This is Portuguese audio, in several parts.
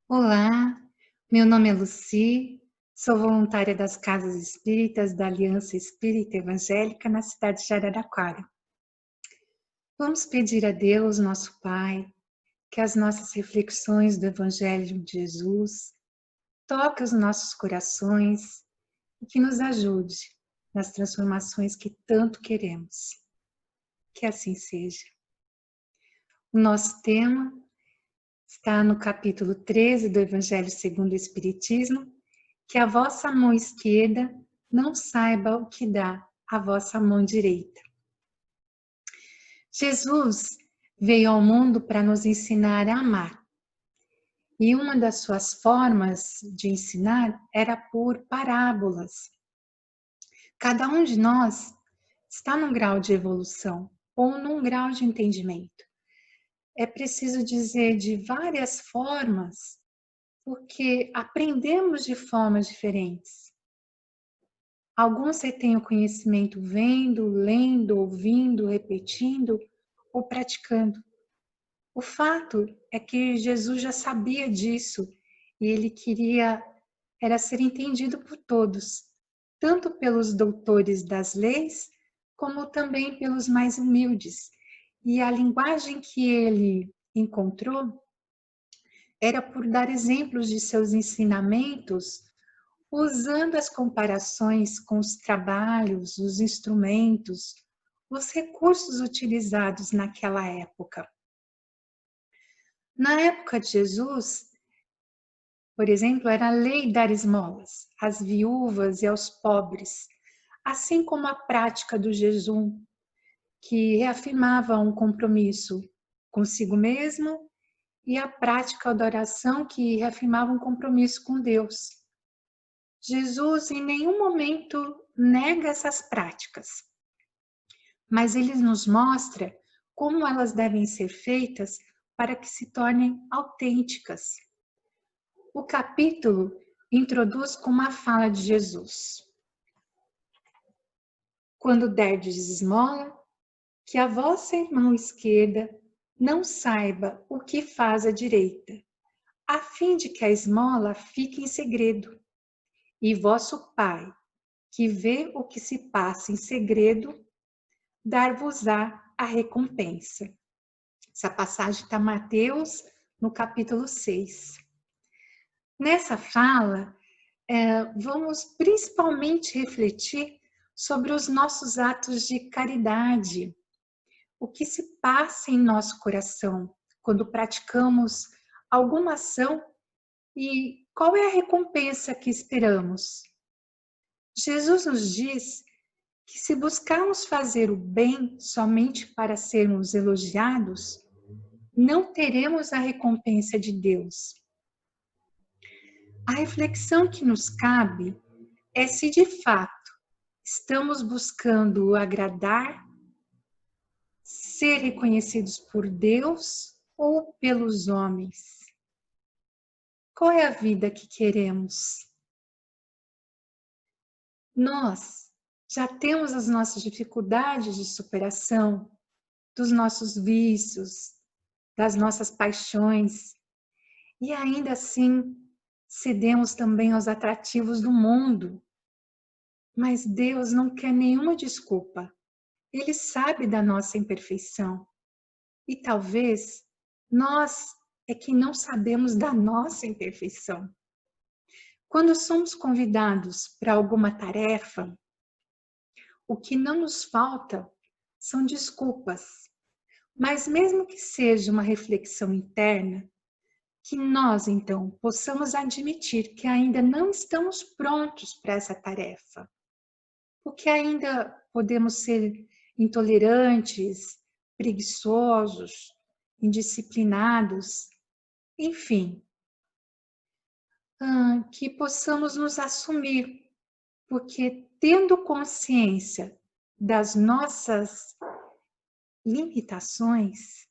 Olá, meu nome é Lucy, sou voluntária das Casas Espíritas da Aliança Espírita Evangélica na cidade de Araraquara. Vamos pedir a Deus, nosso Pai, que as nossas reflexões do Evangelho de Jesus toquem os nossos corações e que nos ajude nas transformações que tanto queremos. Que assim seja. O nosso tema está no capítulo 13 do Evangelho segundo o Espiritismo, que a vossa mão esquerda não saiba o que dá a vossa mão direita. Jesus veio ao mundo para nos ensinar a amar. E uma das suas formas de ensinar era por parábolas. Cada um de nós está num grau de evolução ou num grau de entendimento. É preciso dizer de várias formas, porque aprendemos de formas diferentes. Alguns retêm o conhecimento vendo, lendo, ouvindo, repetindo ou praticando. O fato é que Jesus já sabia disso e ele queria era ser entendido por todos, tanto pelos doutores das leis, como também pelos mais humildes. E a linguagem que ele encontrou era por dar exemplos de seus ensinamentos usando as comparações com os trabalhos, os instrumentos, os recursos utilizados naquela época. Na época de Jesus, por exemplo, era a lei dar esmolas às viúvas e aos pobres, assim como a prática do jejum, que reafirmava um compromisso consigo mesmo, e a prática da oração, que reafirmava um compromisso com Deus. Jesus em nenhum momento nega essas práticas, mas ele nos mostra como elas devem ser feitas para que se tornem autênticas. O capítulo introduz com uma fala de Jesus. Quando derdes esmola, que a vossa mão esquerda não saiba o que faz a direita, a fim de que a esmola fique em segredo. E vosso Pai, que vê o que se passa em segredo, dar-vos-á a recompensa. Essa passagem está em Mateus, no capítulo 6. Nessa fala, vamos principalmente refletir sobre os nossos atos de caridade, o que se passa em nosso coração quando praticamos alguma ação e qual é a recompensa que esperamos. Jesus nos diz que se buscarmos fazer o bem somente para sermos elogiados, não teremos a recompensa de Deus. A reflexão que nos cabe é se de fato estamos buscando agradar, ser reconhecidos por Deus ou pelos homens. Qual é a vida que queremos? Nós já temos as nossas dificuldades de superação, dos nossos vícios, das nossas paixões, e ainda assim cedemos também aos atrativos do mundo. Mas Deus não quer nenhuma desculpa. Ele sabe da nossa imperfeição. E talvez nós é que não sabemos da nossa imperfeição. Quando somos convidados para alguma tarefa, o que não nos falta são desculpas. Mas mesmo que seja uma reflexão interna, que nós, então, possamos admitir que ainda não estamos prontos para essa tarefa, porque ainda podemos ser intolerantes, preguiçosos, indisciplinados, enfim, que possamos nos assumir, porque tendo consciência das nossas limitações,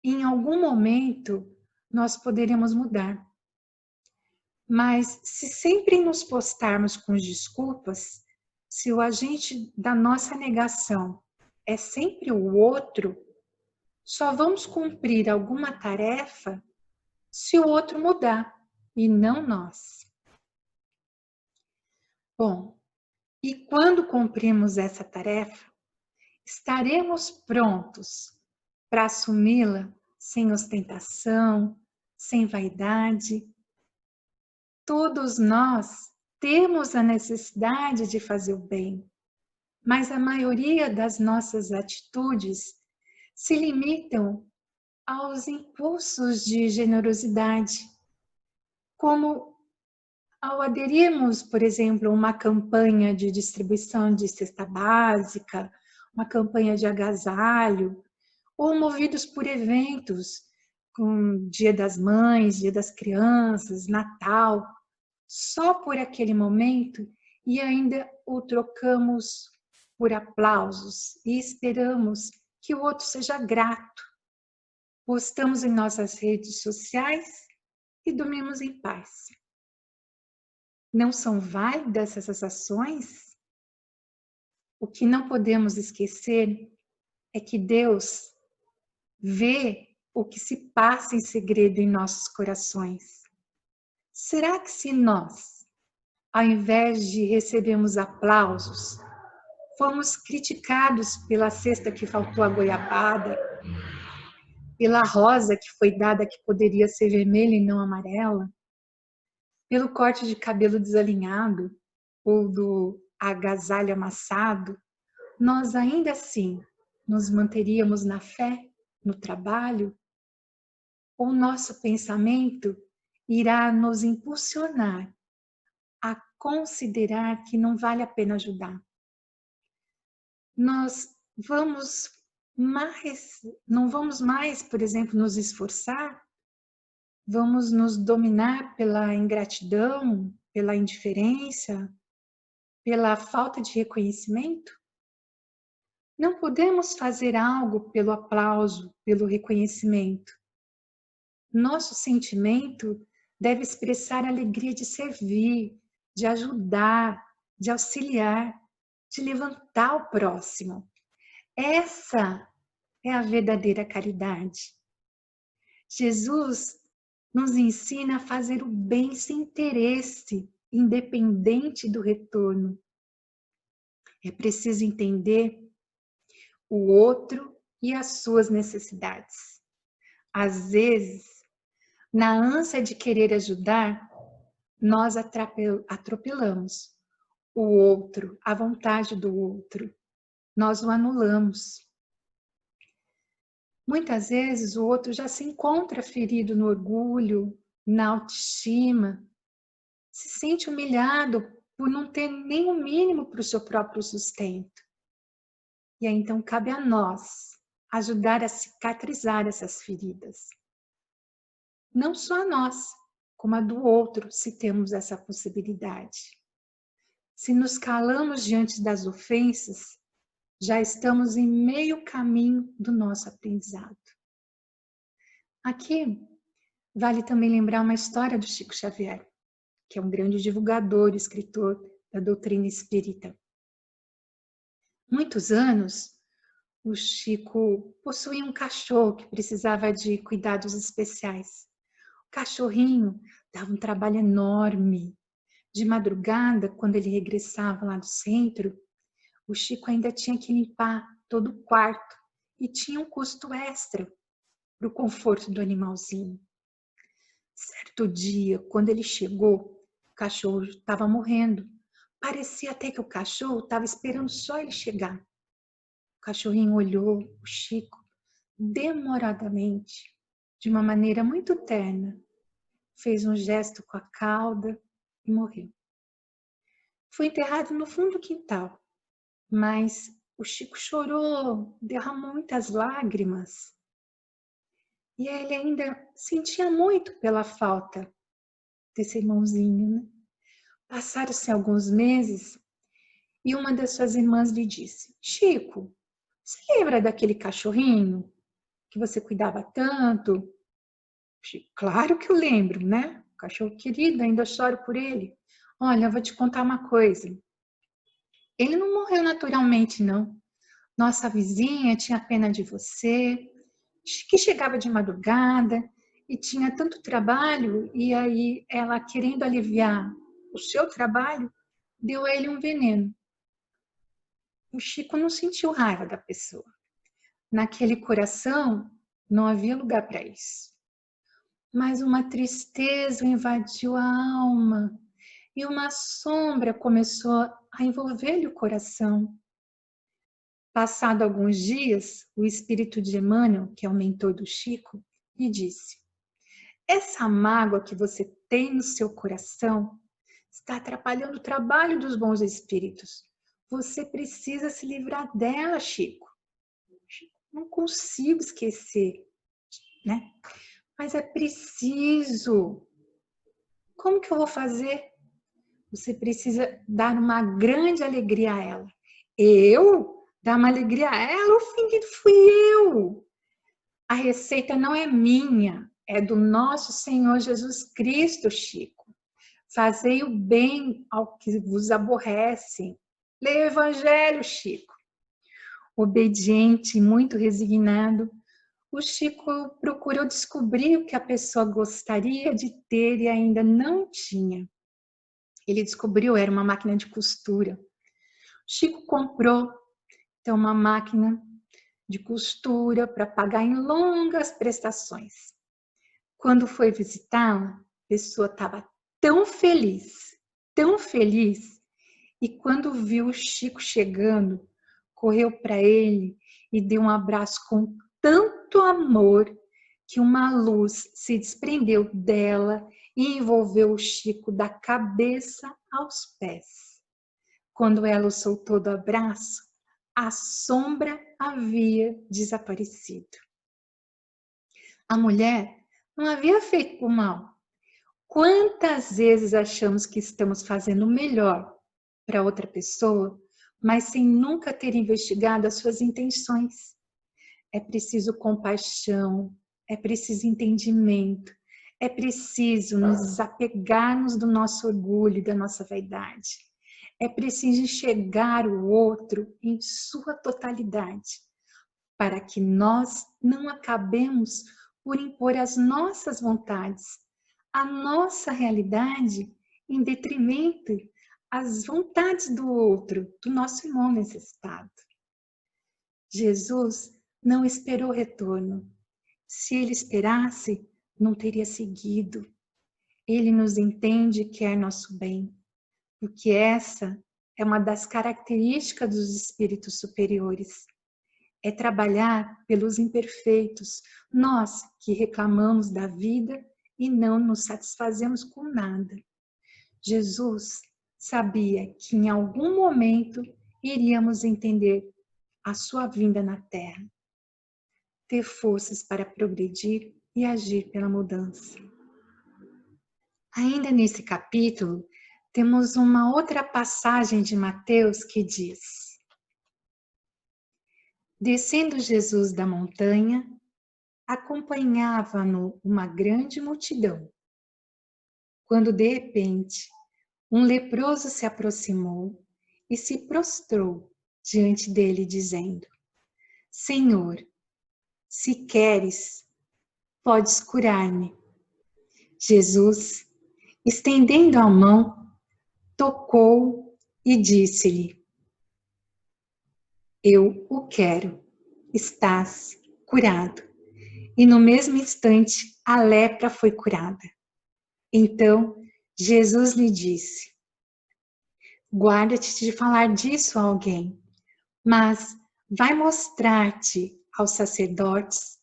em algum momento nós poderemos mudar. Mas se sempre nos postarmos com desculpas, se o agente da nossa negação é sempre o outro, só vamos cumprir alguma tarefa se o outro mudar e não nós. Bom, e quando cumprimos essa tarefa, estaremos prontos para assumi-la sem ostentação, sem vaidade. Todos nós temos a necessidade de fazer o bem, mas a maioria das nossas atitudes se limitam aos impulsos de generosidade, como ao aderirmos, por exemplo, a uma campanha de distribuição de cesta básica, uma campanha de agasalho, ou movidos por eventos, como Dia das Mães, Dia das Crianças, Natal, só por aquele momento, e ainda o trocamos por aplausos e esperamos que o outro seja grato. Postamos em nossas redes sociais e dormimos em paz. Não são válidas essas ações? O que não podemos esquecer é que Deus vê o que se passa em segredo em nossos corações. Será que se nós, ao invés de recebermos aplausos, fomos criticados pela cesta que faltou a goiabada, pela rosa que foi dada que poderia ser vermelha e não amarela, pelo corte de cabelo desalinhado ou do agasalho amassado, nós ainda assim nos manteríamos na fé, no trabalho? Ou nosso pensamento irá nos impulsionar a considerar que não vale a pena ajudar? Nós não vamos mais, por exemplo, nos esforçar? Vamos nos dominar pela ingratidão, pela indiferença, pela falta de reconhecimento? Não podemos fazer algo pelo aplauso, pelo reconhecimento. Nosso sentimento deve expressar a alegria de servir, de ajudar, de auxiliar, de levantar o próximo. Essa é a verdadeira caridade. Jesus nos ensina a fazer o bem sem interesse, independente do retorno. É preciso entender o outro e as suas necessidades. Às vezes, na ânsia de querer ajudar, nós atropelamos o outro, a vontade do outro. Nós o anulamos. Muitas vezes o outro já se encontra ferido no orgulho, na autoestima, se sente humilhado por não ter nem o mínimo para o seu próprio sustento. E aí então cabe a nós ajudar a cicatrizar essas feridas. Não só a nós, como a do outro, se temos essa possibilidade. Se nos calamos diante das ofensas, já estamos em meio caminho do nosso aprendizado. Aqui vale também lembrar uma história do Chico Xavier, que é um grande divulgador, escritor da doutrina espírita. Muitos anos, o Chico possuía um cachorro que precisava de cuidados especiais. O cachorrinho dava um trabalho enorme. De madrugada, quando ele regressava lá do centro, o Chico ainda tinha que limpar todo o quarto e tinha um custo extra para o conforto do animalzinho. Certo dia, quando ele chegou, o cachorro estava morrendo. Parecia até que o cachorro estava esperando só ele chegar. O cachorrinho olhou o Chico demoradamente, de uma maneira muito terna. Fez um gesto com a cauda e morreu. Foi enterrado no fundo do quintal, mas o Chico chorou, derramou muitas lágrimas. E ele ainda sentia muito pela falta desse irmãozinho, né? Passaram-se alguns meses e uma das suas irmãs lhe disse: Chico, você lembra daquele cachorrinho que você cuidava tanto? Chico, claro que eu lembro, né? Cachorro querido, ainda choro por ele. Olha, eu vou te contar uma coisa. Ele não morreu naturalmente, não. Nossa vizinha tinha pena de você, que chegava de madrugada e tinha tanto trabalho, e aí ela, querendo aliviar o seu trabalho, deu a ele um veneno. O Chico não sentiu raiva da pessoa. Naquele coração não havia lugar para isso. Mas uma tristeza invadiu a alma e uma sombra começou a envolver-lhe o coração. Passado alguns dias, o espírito de Emmanuel, que é o mentor do Chico, lhe disse: essa mágoa que você tem no seu coração está atrapalhando o trabalho dos bons espíritos. Você precisa se livrar dela, Chico. Não consigo esquecer, né? Mas é preciso. Como que eu vou fazer? Você precisa dar uma grande alegria a ela. Eu? Dar uma alegria a ela? O fim fui eu. A receita não é minha, é do nosso Senhor Jesus Cristo, Chico. Fazei o bem ao que vos aborrecem. Leia o Evangelho, Chico. Obediente e muito resignado, o Chico procurou descobrir o que a pessoa gostaria de ter e ainda não tinha. Ele descobriu, era uma máquina de costura. O Chico comprou, então, uma máquina de costura para pagar em longas prestações. Quando foi visitá-la, a pessoa estava tão feliz, e quando viu o Chico chegando, correu para ele e deu um abraço com tanto amor que uma luz se desprendeu dela e envolveu o Chico da cabeça aos pés. Quando ela o soltou do abraço, a sombra havia desaparecido. A mulher não havia feito o mal. Quantas vezes achamos que estamos fazendo o melhor para outra pessoa, mas sem nunca ter investigado as suas intenções? É preciso compaixão, é preciso entendimento, é preciso nos desapegarmos do nosso orgulho e da nossa vaidade. É preciso enxergar o outro em sua totalidade, para que nós não acabemos por impor as nossas vontades, a nossa realidade, em detrimento às vontades do outro, do nosso irmão necessitado. Jesus não esperou retorno. Se ele esperasse, não teria seguido. Ele nos entende e quer nosso bem, porque essa é uma das características dos espíritos superiores. É trabalhar pelos imperfeitos, nós que reclamamos da vida e não nos satisfazemos com nada. Jesus sabia que em algum momento iríamos entender a sua vinda na Terra, ter forças para progredir e agir pela mudança. Ainda nesse capítulo, temos uma outra passagem de Mateus que diz: descendo Jesus da montanha, acompanhava-no uma grande multidão. Quando de repente um leproso se aproximou e se prostrou diante dele, dizendo: Senhor, se queres, podes curar-me. Jesus, estendendo a mão, tocou e disse-lhe: eu o quero, estás curado. E no mesmo instante a lepra foi curada. Então Jesus lhe disse: guarda-te de falar disso a alguém, mas vai mostrar-te aos sacerdotes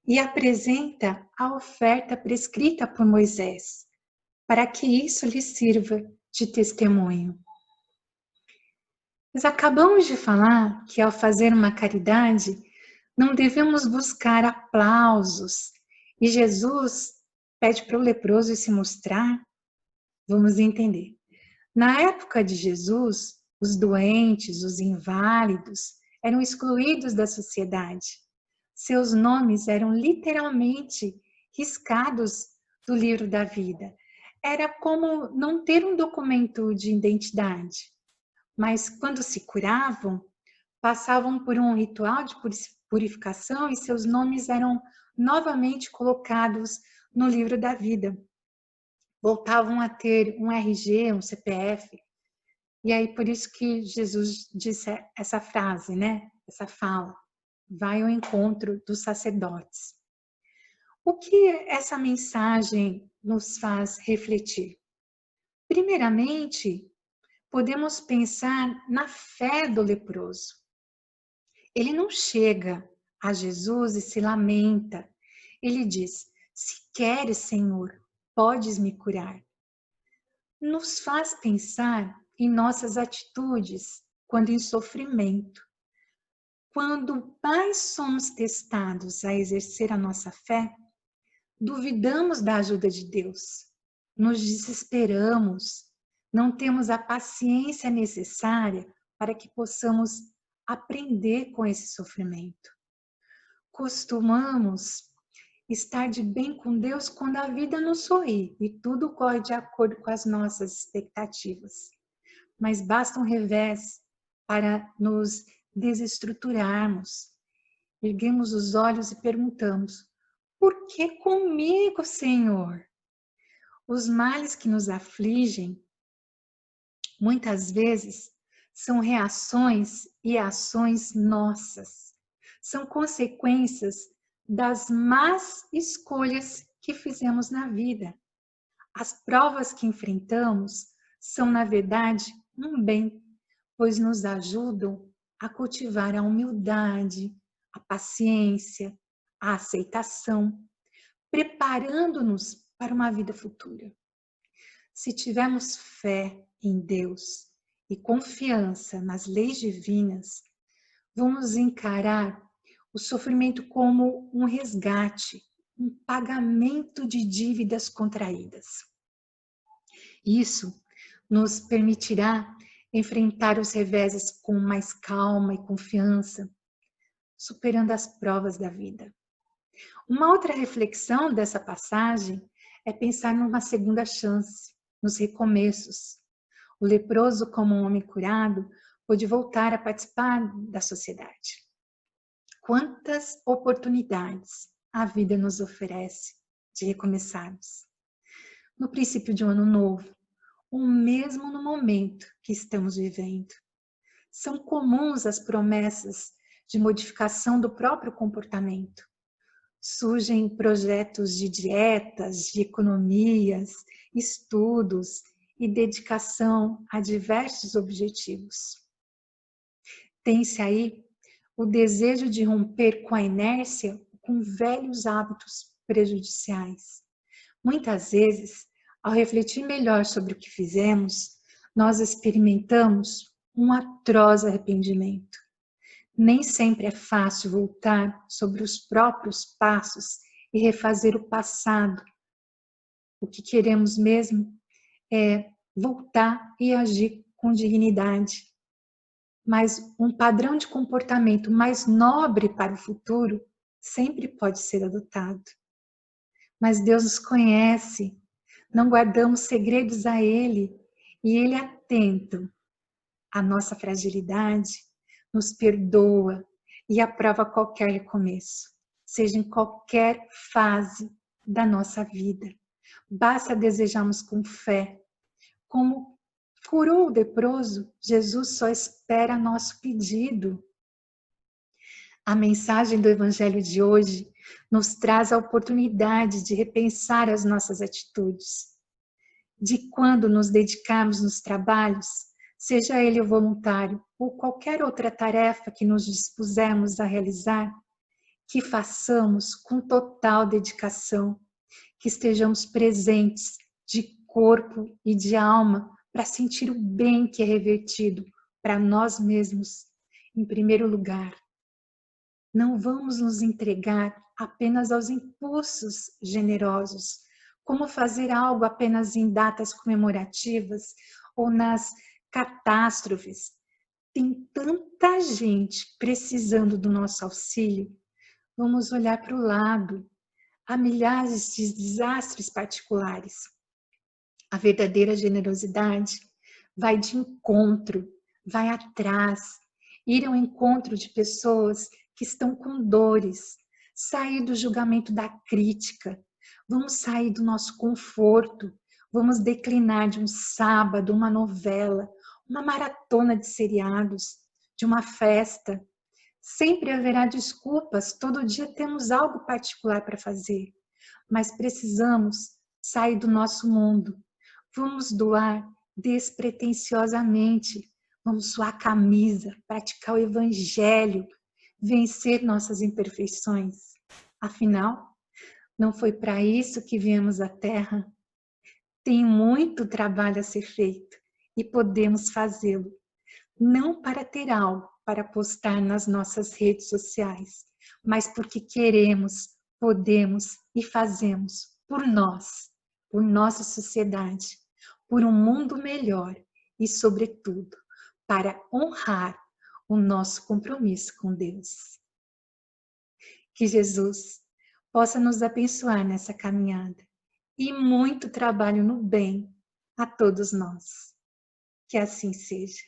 e apresenta a oferta prescrita por Moisés, para que isso lhe sirva de testemunho. Nós acabamos de falar que ao fazer uma caridade, não devemos buscar aplausos. E Jesus pede para o leproso se mostrar. Vamos entender. Na época de Jesus, os doentes, os inválidos, eram excluídos da sociedade. Seus nomes eram literalmente riscados do livro da vida. Era como não ter um documento de identidade. Mas quando se curavam, passavam por um ritual de purificação e seus nomes eram novamente colocados no livro da vida. Voltavam a ter um RG, um CPF. E aí, por isso que Jesus disse essa frase, né? Essa fala. Vai ao encontro dos sacerdotes. O que essa mensagem nos faz refletir? Primeiramente, podemos pensar na fé do leproso. Ele não chega a Jesus e se lamenta. Ele diz: se queres, Senhor, podes me curar. Nos faz pensar em nossas atitudes quando em sofrimento. Quando mais somos testados a exercer a nossa fé, duvidamos da ajuda de Deus, nos desesperamos, não temos a paciência necessária para que possamos aprender com esse sofrimento. Costumamos estar de bem com Deus quando a vida nos sorri e tudo corre de acordo com as nossas expectativas. Mas basta um revés para nos desestruturarmos. Erguemos os olhos e perguntamos: por que comigo, Senhor? Os males que nos afligem, muitas vezes, são reações e ações nossas. São consequências das más escolhas que fizemos na vida. As provas que enfrentamos são, na verdade, um bem, pois nos ajudam a cultivar a humildade, a paciência, a aceitação, preparando-nos para uma vida futura. Se tivermos fé em Deus e confiança nas leis divinas, vamos encarar o sofrimento como um resgate, um pagamento de dívidas contraídas. Isso nos permitirá enfrentar os reveses com mais calma e confiança, superando as provas da vida. Uma outra reflexão dessa passagem é pensar numa segunda chance, nos recomeços. O leproso, como um homem curado, pôde voltar a participar da sociedade. Quantas oportunidades a vida nos oferece de recomeçarmos. No princípio de um ano novo, ou mesmo no momento que estamos vivendo. São comuns as promessas de modificação do próprio comportamento. Surgem projetos de dietas, de economias, estudos e dedicação a diversos objetivos. Tem-se aí o desejo de romper com a inércia, com velhos hábitos prejudiciais. Muitas vezes, ao refletir melhor sobre o que fizemos, nós experimentamos um atroz arrependimento. Nem sempre é fácil voltar sobre os próprios passos e refazer o passado. O que queremos mesmo é voltar e agir com dignidade. Mas um padrão de comportamento mais nobre para o futuro sempre pode ser adotado. Mas Deus nos conhece, não guardamos segredos a Ele, e Ele, atento à nossa fragilidade, nos perdoa e aprova qualquer recomeço, seja em qualquer fase da nossa vida. Basta desejarmos com fé. Como curou o leproso, Jesus só espera nosso pedido. A mensagem do Evangelho de hoje nos traz a oportunidade de repensar as nossas atitudes, de quando nos dedicarmos nos trabalhos, seja ele voluntário ou qualquer outra tarefa que nos dispusermos a realizar, que façamos com total dedicação, que estejamos presentes de corpo e de alma para sentir o bem que é revertido para nós mesmos, em primeiro lugar. Não vamos nos entregar apenas aos impulsos generosos, como fazer algo apenas em datas comemorativas ou nas catástrofes. Tem tanta gente precisando do nosso auxílio. Vamos olhar para o lado. Há milhares de desastres particulares. A verdadeira generosidade vai de encontro, vai atrás, ir ao encontro de pessoas que estão com dores, sair do julgamento da crítica, Vamos sair do nosso conforto, vamos declinar de um sábado, uma novela, uma maratona de seriados, de uma festa. Sempre haverá desculpas, todo dia temos algo particular para fazer, mas precisamos sair do nosso mundo. Vamos doar despretensiosamente, vamos suar a camisa, praticar o evangelho, vencer nossas imperfeições. Afinal, não foi para isso que viemos à Terra? Tem muito trabalho a ser feito e podemos fazê-lo, não para ter algo para postar nas nossas redes sociais, mas porque queremos, podemos e fazemos por nós, por nossa sociedade, por um mundo melhor e, sobretudo, para honrar o nosso compromisso com Deus. Que Jesus possa nos abençoar nessa caminhada e muito trabalho no bem a todos nós. Que assim seja.